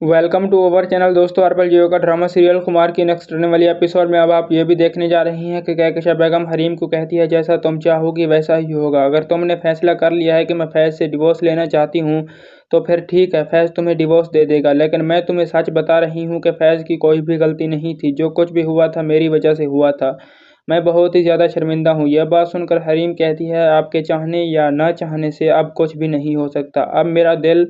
Welcome to our channel. दोस्तों, अर्पल जियो का drama serial Kumar की नेक्स्ट आने वाली एपिसोड में अब आप ये भी देखने जा रही हैं कि कहकशा बेगम हरीम को कहती है, जैसा तुम चाहोगी वैसा ही होगा। अगर तुमने फैसला कर लिया है कि मैं फैज से डिवोर्स लेना चाहती हूँ तो फिर ठीक है, फैज तुम्हें डिवोर्स दे देगा। लेकिन मैं तुम्हें सच बता रही हूँ कि फैज की कोई भी गलती नहीं थी। जो कुछ भी हुआ था मेरी वजह से हुआ था। मैं बहुत ही ज़्यादा शर्मिंदा हूँ। यह बात सुनकर हरीम कहती है, आपके चाहने या ना चाहने से अब कुछ भी नहीं हो सकता। अब मेरा दिल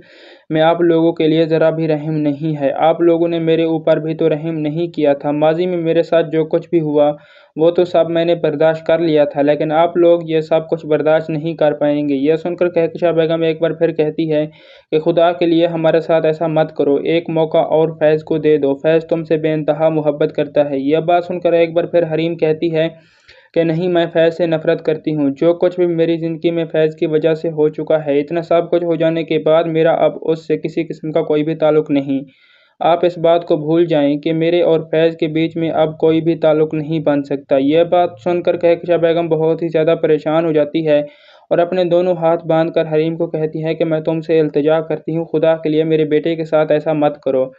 में आप लोगों के लिए ज़रा भी रहम नहीं है। आप लोगों ने मेरे ऊपर भी तो रहम नहीं किया था। माजी में मेरे साथ जो कुछ भी हुआ वो तो सब मैंने बर्दाश्त कर लिया था, लेकिन आप लोग ये सब कुछ बर्दाश्त नहीं कर पाएंगे। यह सुनकर कहकशा बेगम एक बार फिर कहती है कि खुदा के लिए हमारे साथ ऐसा मत करो, एक मौका और फैज़ को दे दो। फैज़ तुमसे बेइंतहा मोहब्बत करता है। यह बात सुनकर एक बार फिर हरीम कहती है कि नहीं, मैं फैज़ से नफ़रत करती हूँ। जो कुछ भी मेरी ज़िंदगी में फैज़ की वजह से हो चुका है, इतना सब कुछ हो जाने के बाद मेरा अब उससे किसी किस्म का कोई भी ताल्लुक़ नहीं। आप इस बात को भूल जाएं कि मेरे और फैज़ के बीच में अब कोई भी ताल्लुक़ नहीं बन सकता। यह बात सुनकर कहकशा बेगम बहुत ही ज़्यादा परेशान हो जाती है और अपने दोनों हाथ बांधकर हरीम को कहती है कि मैं तुमसे इल्तिजा करती हूँ, खुदा के लिए मेरे बेटे के साथ ऐसा मत करो।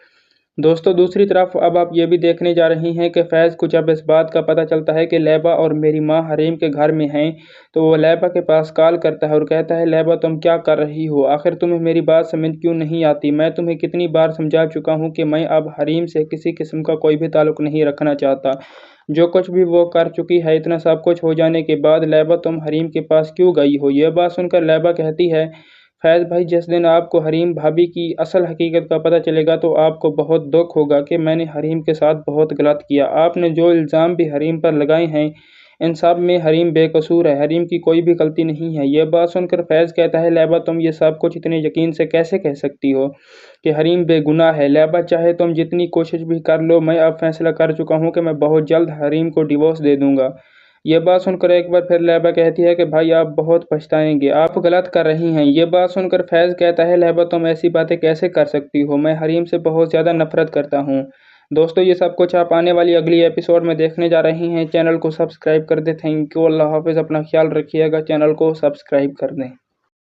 दोस्तों, दूसरी तरफ अब आप ये भी देखने जा रही हैं कि फैज़ को जब इस बात का पता चलता है कि लैबा और मेरी माँ हरीम के घर में हैं, तो वो लैबा के पास कॉल करता है और कहता है, लैबा तुम क्या कर रही हो? आखिर तुम्हें मेरी बात समझ क्यों नहीं आती? मैं तुम्हें कितनी बार समझा चुका हूँ कि मैं अब हरीम से किसी किस्म का कोई भी ताल्लुक़ नहीं रखना चाहता। जो कुछ भी वो कर चुकी है, इतना सब कुछ हो जाने के बाद लैबा तुम हरीम के पास क्यों गई हो? यह बात सुनकर लैबा कहती है, फैज़ भाई, जिस दिन आपको हरीम भाभी की असल हकीकत का पता चलेगा तो आपको बहुत दुख होगा कि मैंने हरीम के साथ बहुत गलत किया। आपने जो इल्ज़ाम भी हरीम पर लगाए हैं, इन सब में हरीम बेकसूर है, हरीम की कोई भी गलती नहीं है। यह बात सुनकर फैज़ कहता है, लैबा तुम ये सब कुछ इतने यकीन से कैसे कह सकती हो कि हरीम बेगुनाह है? लैबा, चाहे तुम जितनी कोशिश भी कर लो, मैं अब फैसला कर चुका हूँ कि मैं बहुत जल्द हरीम को डिवोर्स दे दूँगा। ये बात सुनकर एक बार फिर लैबा कहती है कि भाई, आप बहुत पछताएंगे, आप गलत कर रही हैं। ये बात सुनकर फैज़ कहता है, लैबा तुम ऐसी बातें कैसे कर सकती हो? मैं हरीम से बहुत ज़्यादा नफरत करता हूँ। दोस्तों, ये सब कुछ आप आने वाली अगली एपिसोड में देखने जा रही हैं। चैनल को सब्सक्राइब कर दें। Thank you. अल्लाह हाफिज़। अपना ख्याल रखिएगा। चैनल को सब्सक्राइब कर दें।